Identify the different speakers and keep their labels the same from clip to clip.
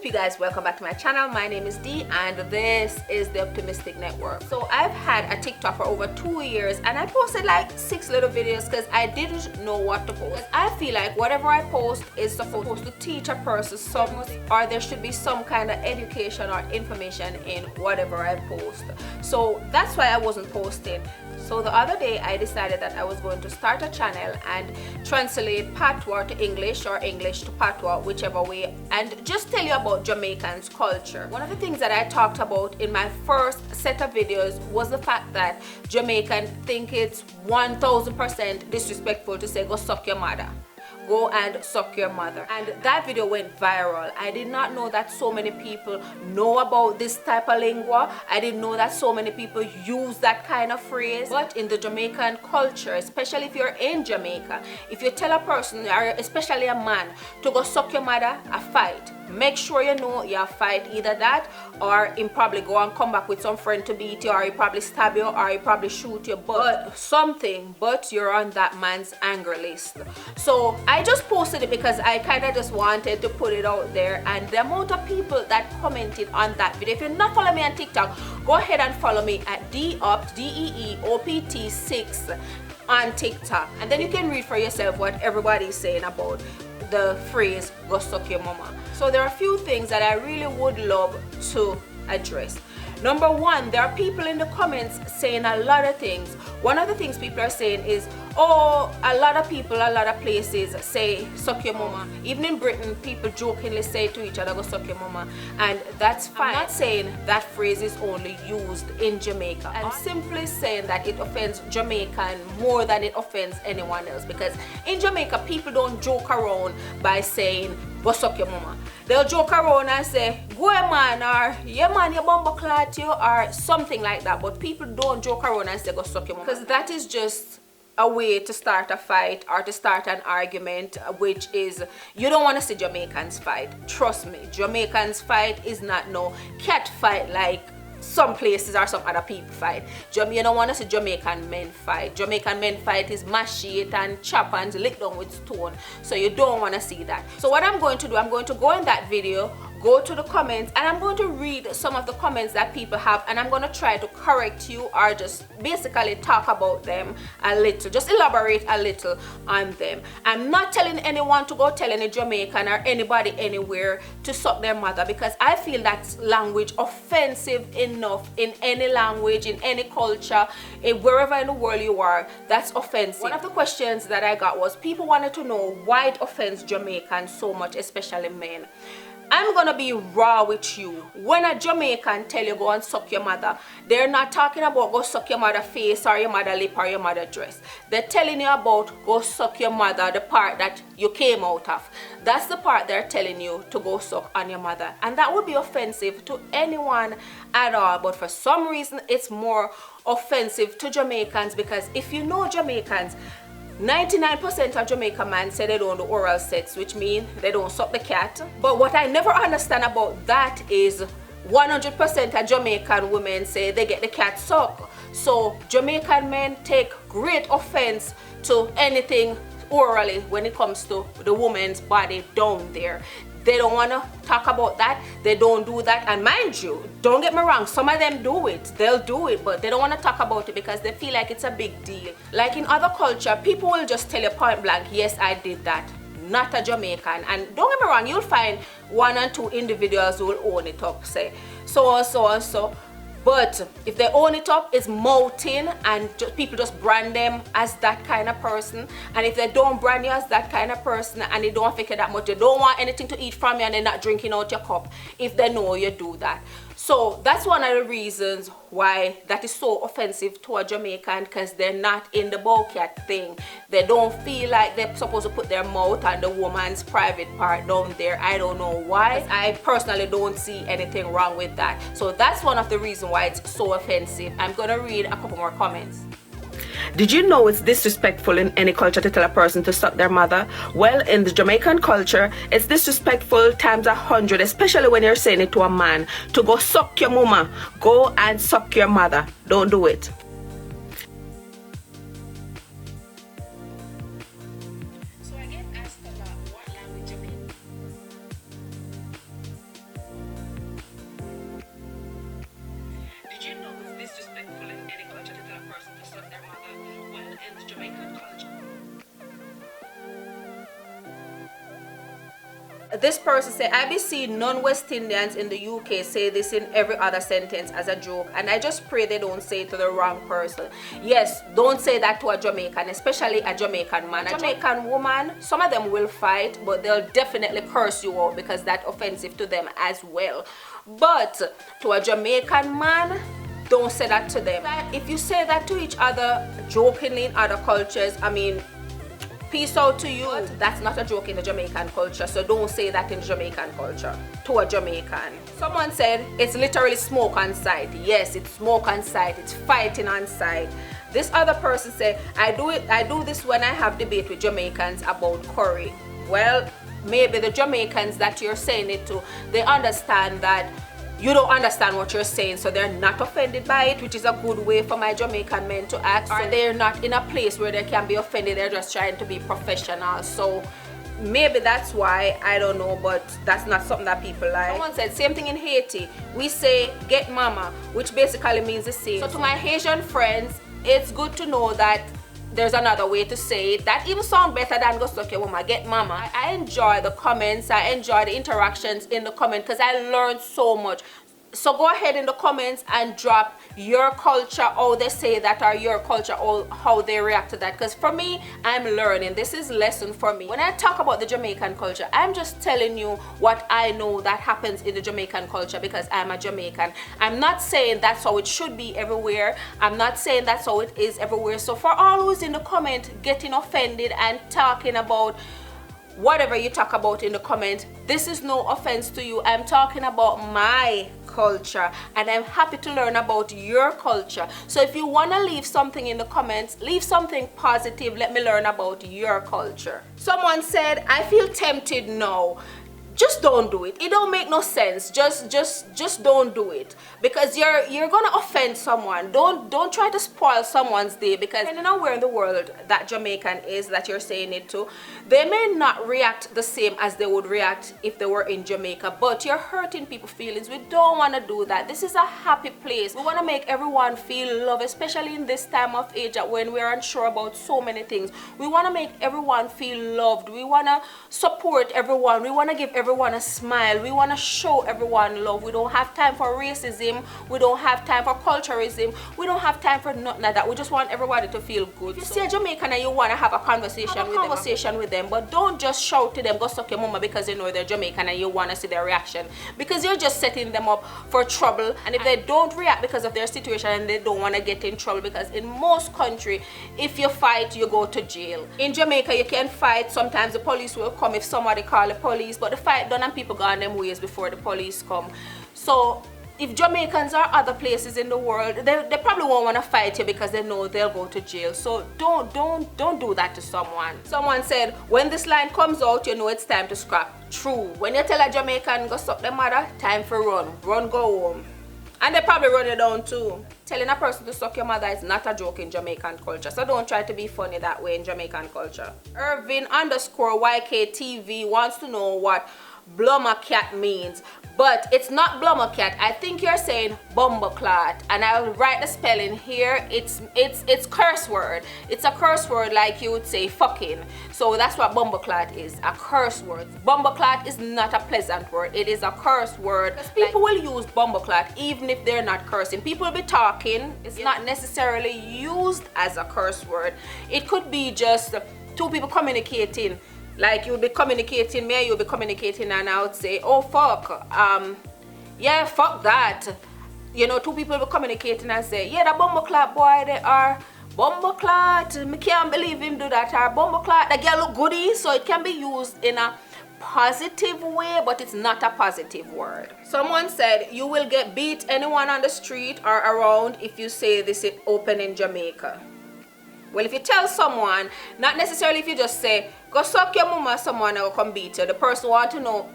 Speaker 1: up, you guys? Welcome back to my channel. My name is Dee and this is the Optimistic Network. So I've had a TikTok for over 2 years and I posted like 6 little videos because I didn't know what to post. I feel like whatever I post is supposed to teach a person something, or there should be some kind of education or information in whatever I post. So that's why I wasn't posting. So the other day I decided that I was going to start a channel and translate patois to English or English to patois, whichever way, and just tell you about Jamaican's culture. One of the things that I talked about in my first set of videos was the fact that Jamaican think it's 1000% disrespectful to say go suck your mother. Go and suck your mother. And that video went viral. I did not know that so many people know about this type of lingua. I didn't know that so many people use that kind of phrase. But in the Jamaican culture, especially if you're in Jamaica, if you tell a person, or especially a man, to go suck your mother, a fight, make sure you know you fight either that or him probably go and come back with some friend to beat you, or he probably stab you, or he probably shoot you, but something, but you're on that man's anger list. So I just posted it because I kind of just wanted to put it out there, and the amount of people that commented on that video. If you're not following me on TikTok, go ahead and follow me at DEOPT, DEEOPT 6 on TikTok, and then you can read for yourself what everybody's saying about the phrase go suck your mama. So there are a few things that I really would love to address. Number one, there are people in the comments saying a lot of things. One of the things people are saying is, oh, a lot of people, a lot of places say suck your mama. Even in Britain, people jokingly say to each other go suck your mama, and that's fine. I'm not saying that phrase is only used in Jamaica. I'm simply saying that it offends Jamaican more than it offends anyone else, because in Jamaica people don't joke around by saying go suck your mama. They'll joke around and say go man, or yeah man, your bumbo clot you, or something like that, but people don't joke around and say go suck your mama, because that is just a way to start a fight or to start an argument, which is, you don't want to see Jamaicans fight. Trust me, Jamaicans fight is not no cat fight like some places or some other people fight. You don't want to see Jamaican men fight. Jamaican men fight is machete and chop and lick down with stone. So you don't want to see that. So what I'm going to do, I'm going to go in that video, go to the comments, and I'm going to read some of the comments that people have, and I'm going to try to correct you or just basically talk about them a little, just elaborate a little on them. I'm not telling anyone to go tell any Jamaican or anybody anywhere to suck their mother, because I feel that language offensive enough in any language, in any culture, wherever in the world you are, that's offensive. One of the questions that I got was people wanted to know why it offends Jamaicans so much, especially men. I'm gonna be raw with you. When a Jamaican tell you go and suck your mother, they're not talking about go suck your mother face or your mother lip or your mother dress. They're telling you about go suck your mother, the part that you came out of. That's the part they're telling you to go suck on your mother. And that would be offensive to anyone at all. But for some reason, it's more offensive to Jamaicans, because if you know Jamaicans, 99% of Jamaican men say they don't do oral sex, which means they don't suck the cat. But what I never understand about that is 100% of Jamaican women say they get the cat sucked. So Jamaican men take great offense to anything orally when it comes to the woman's body down there. They don't want to talk about that. They don't do that. And mind you, don't get me wrong, some of them do it. They'll do it, but they don't want to talk about it because they feel like it's a big deal. Like in other culture, people will just tell you point blank, yes, I did that. Not a Jamaican. And don't get me wrong, you'll find 1 or 2 individuals who will own it up, say so and so and so. But if they own it up, it's mouthing, and people just brand them as that kind of person. And if they don't brand you as that kind of person and they don't figure that much, they don't want anything to eat from you and they're not drinking out your cup if they know you do that. So that's one of the reasons why that is so offensive to a Jamaican, because they're not in the bowcat thing. They don't feel like they're supposed to put their mouth on the woman's private part down there. I don't know why. I personally don't see anything wrong with that. So that's one of the reasons why it's so offensive. I'm gonna read a couple more comments. Did you know it's disrespectful in any culture to tell a person to suck their mother? Well, in the Jamaican culture, it's disrespectful times 100, especially when you're saying it to a man, to go suck your mama. Go and suck your mother. Don't do it. So I get asked a lot what language I'm in. This person said, I be seeing non-West Indians in the UK say this in every other sentence as a joke, and I just pray they don't say it to the wrong person. Yes, don't say that to a Jamaican, especially a Jamaican man. A Jamaican woman, some of them will fight, but they'll definitely curse you out because that's offensive to them as well. But to a Jamaican man, don't say that to them. If you say that to each other jokingly in other cultures, I mean, peace out to you. That's not a joke in the Jamaican culture, so don't say that in the Jamaican culture to a Jamaican. Someone said it's literally smoke on sight. Yes, it's smoke on sight. It's fighting on sight. This other person said, I do this when I have debate with Jamaicans about curry. Well, maybe the Jamaicans that you're saying it to, they understand that you don't understand what you're saying, so they're not offended by it, which is a good way for my Jamaican men to act. Or they're not in a place where they can be offended, they're just trying to be professional. So maybe that's why, I don't know, but that's not something that people like. Someone said, same thing in Haiti. We say, get mama, which basically means the same. So to my Haitian friends, it's good to know that there's another way to say it that even sound better than go suck your mama, get mama. I enjoy the comments, I enjoy the interactions in the comment because I learned so much. So go ahead in the comments and drop your culture, how they say that, or your culture, or how they react to that. Because for me, I'm learning. This is lesson for me. When I talk about the Jamaican culture, I'm just telling you what I know that happens in the Jamaican culture because I'm a Jamaican. I'm not saying that's how it should be everywhere. I'm not saying that's how it is everywhere. So for all who's in the comment getting offended and talking about whatever you talk about in the comment, this is no offense to you. I'm talking about my culture and I'm happy to learn about your culture. So if you want to leave something in the comments, leave something positive. Let me learn about your culture. Someone said, I feel tempted now. Just don't do it. It don't make no sense. Just don't do it because you're gonna offend someone. Don't try to spoil someone's day because depending on where in the world that Jamaican is that you're saying it to, they may not react the same as they would react if they were in Jamaica. But you're hurting people's feelings. We don't want to do that. This is a happy place. We want to make everyone feel love, especially in this time of age when we're unsure about so many things. We want to make everyone feel loved. We want to support everyone. We want to give everyone a smile. We want to show everyone love. We don't have time for racism. We don't have time for culturalism. We don't have time for nothing like that. We just want everybody to feel good. If you see a Jamaican and you want to have a conversation with them, but don't just shout to them, go suck your mama because you know they're Jamaican and you want to see their reaction, because you're just setting them up for trouble. And if they don't react because of their situation and they don't want to get in trouble, because in most countries, if you fight, you go to jail. In Jamaica, you can fight. Sometimes the police will come if somebody call the police, but the fight done and people go on them ways before the police come. So if Jamaicans are other places in the world, they probably won't want to fight you because they know they'll go to jail. So don't do that to someone. Someone said, when this line comes out, you know it's time to scrap. True. When you tell a Jamaican go suck their mother, time for run, go home. And they probably run you down too. Telling a person to suck your mother is not a joke in Jamaican culture, so don't try to be funny that way in Jamaican culture. Irvin_YKTV wants to know what blummer cat means, but it's not blummer cat. I think you're saying bumbleclot, and I'll write the spelling here. It's curse word. It's a curse word like you would say fucking. So that's what bumbleclot is, a curse word. Bumbleclot is not a pleasant word. It is a curse word. Because people will use bumbleclot even if they're not cursing. People will be talking. It's not necessarily used as a curse word. It could be just two people communicating. Like you'll be communicating, me, you'll be communicating, and I would say, oh fuck, yeah, fuck that. You know, two people will be communicating and say, yeah, that bumbleclot boy, they are bumbleclot, me can't believe him do that, or bumbleclot, the girl look goody. So it can be used in a positive way, but it's not a positive word. Someone said, you will get beat anyone on the street or around if you say this is open in Jamaica. Well, if you tell someone, not necessarily if you just say, go suck your mama, someone will come beat you. The person want to know,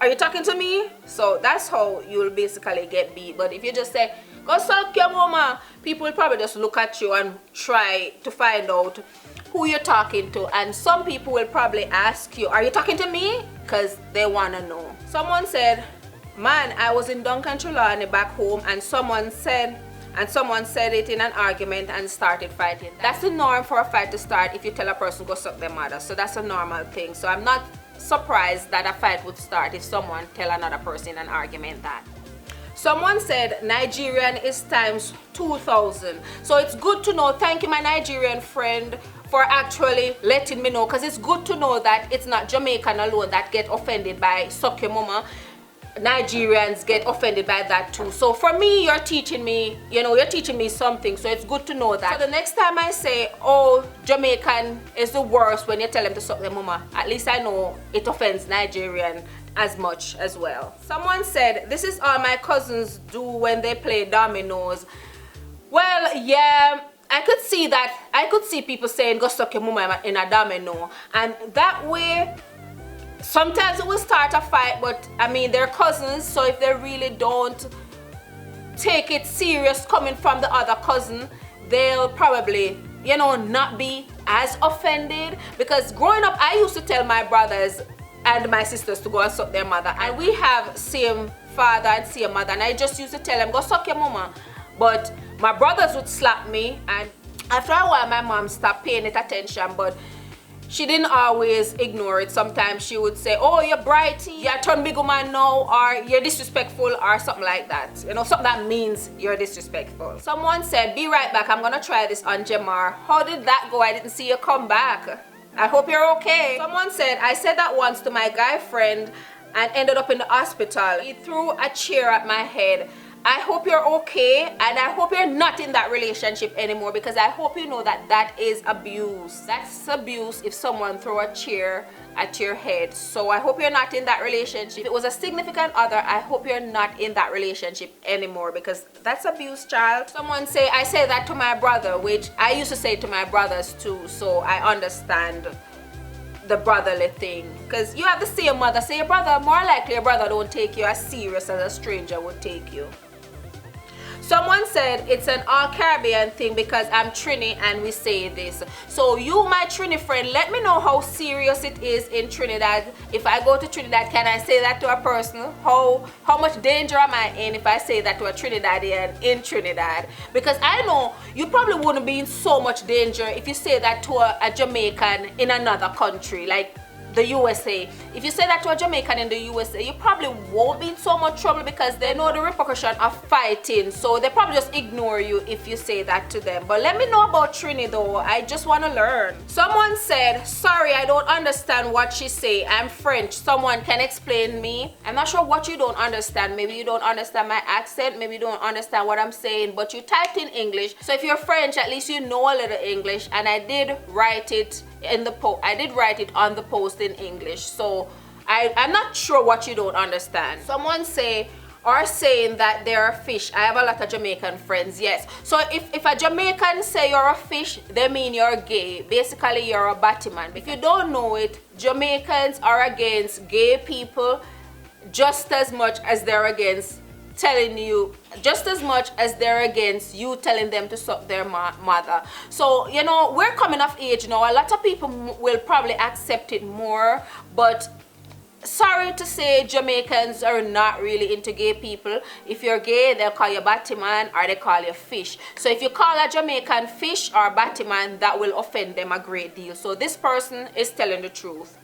Speaker 1: are you talking to me? So that's how you'll basically get beat. But if you just say, go suck your mama, people will probably just look at you and try to find out who you're talking to. And some people will probably ask you, are you talking to me? Because they want to know. Someone said, man, I was in Duncan Trelawney back home and someone said it in an argument and started fighting. That's the norm for a fight to start if you tell a person go suck their mother. So that's a normal thing. So I'm not surprised that a fight would start if someone tell another person in an argument that. Someone said Nigerian is times 2,000. So it's good to know. Thank you, my Nigerian friend, for actually letting me know, because it's good to know that it's not Jamaican alone that get offended by suck your mama. Nigerians get offended by that too. So for me, you're teaching me, you're teaching me something, so it's good to know that. So the next time I say, oh, Jamaican is the worst when you tell them to suck their mama, at least I know it offends Nigerian as much as well. Someone said, this is all my cousins do when they play dominoes. Well, yeah, I could see that. I could see people saying, go suck your mama in a domino, and that way sometimes it will start a fight, but I mean, they're cousins, so if they really don't take it serious coming from the other cousin, they'll probably, not be as offended. Because growing up, I used to tell my brothers and my sisters to go and suck their mother, and we have same father and same mother, and I just used to tell them, go suck your mama. But my brothers would slap me, and after a while my mom stopped paying it attention, but she didn't always ignore it. Sometimes she would say, oh, you're brighty, you're turn big woman now, or you're disrespectful, or something like that. Something that means you're disrespectful. Someone said, be right back, I'm gonna try this on Jamar. How did that go? I didn't see you come back. I hope you're okay. Someone said, I said that once to my guy friend and ended up in the hospital. He threw a chair at my head. I hope you're okay, and I hope you're not in that relationship anymore, because I hope you know that that is abuse. That's abuse if someone throw a chair at your head. So I hope you're not in that relationship. If it was a significant other, I hope you're not in that relationship anymore, because that's abuse, child. Someone say, I say that to my brother, which I used to say to my brothers too, so I understand the brotherly thing, because you have the same mother. So your brother, more likely your brother don't take you as serious as a stranger would take you. Someone said it's an all Caribbean thing because I'm Trini and we say this. So you, my Trini friend, let me know how serious it is in Trinidad. If I go to Trinidad, can I say that to a person? How much danger am I in if I say that to a Trinidadian in Trinidad? Because I know you probably wouldn't be in so much danger if you say that to a Jamaican in another country, like the USA. If you say that to a Jamaican in the USA, you probably won't be in so much trouble because they know the repercussion of fighting, so they probably just ignore you if you say that to them. But let me know about Trini though, I just want to learn. Someone said, sorry, I don't understand what she say, I'm French, someone can explain me. I'm not sure what you don't understand. Maybe you don't understand my accent, maybe you don't understand what I'm saying, but you typed in English, so if you're French, at least you know a little English, and I did write it in the post. I did write it on the post in English, so I'm not sure what you don't understand. Someone are saying that they're a fish. I have a lot of Jamaican friends. Yes, so if a Jamaican say you're a fish, they mean you're gay. Basically you're a battyman. If you don't know it, Jamaicans are against gay people just as much as they're against telling you, just as much as they're against you telling them to suck their mother. So we're coming of age now. A lot of people will probably accept it more, but sorry to say, Jamaicans are not really into gay people. If you're gay, they'll call you battyman or they call you fish. So if you call a Jamaican fish or battyman, that will offend them a great deal. So this person is telling the truth.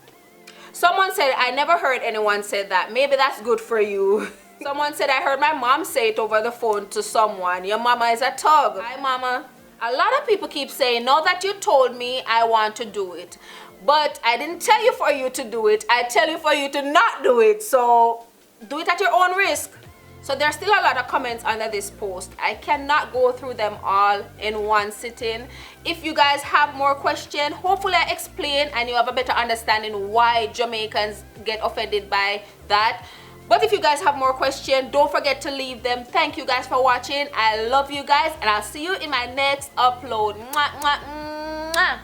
Speaker 1: Someone said, I never heard anyone say that. Maybe that's good for you. Someone said, I heard my mom say it over the phone to someone. Your mama is a thug. Hi, mama. A lot of people keep saying, now that you told me, I want to do it. But I didn't tell you for you to do it. I tell you for you to not do it. So do it at your own risk. So there's still a lot of comments under this post. I cannot go through them all in one sitting. If you guys have more questions, hopefully I explain and you have a better understanding why Jamaicans get offended by that. But if you guys have more questions, don't forget to leave them. Thank you guys for watching. I love you guys, and I'll see you in my next upload. Mwah, mwah, mwah.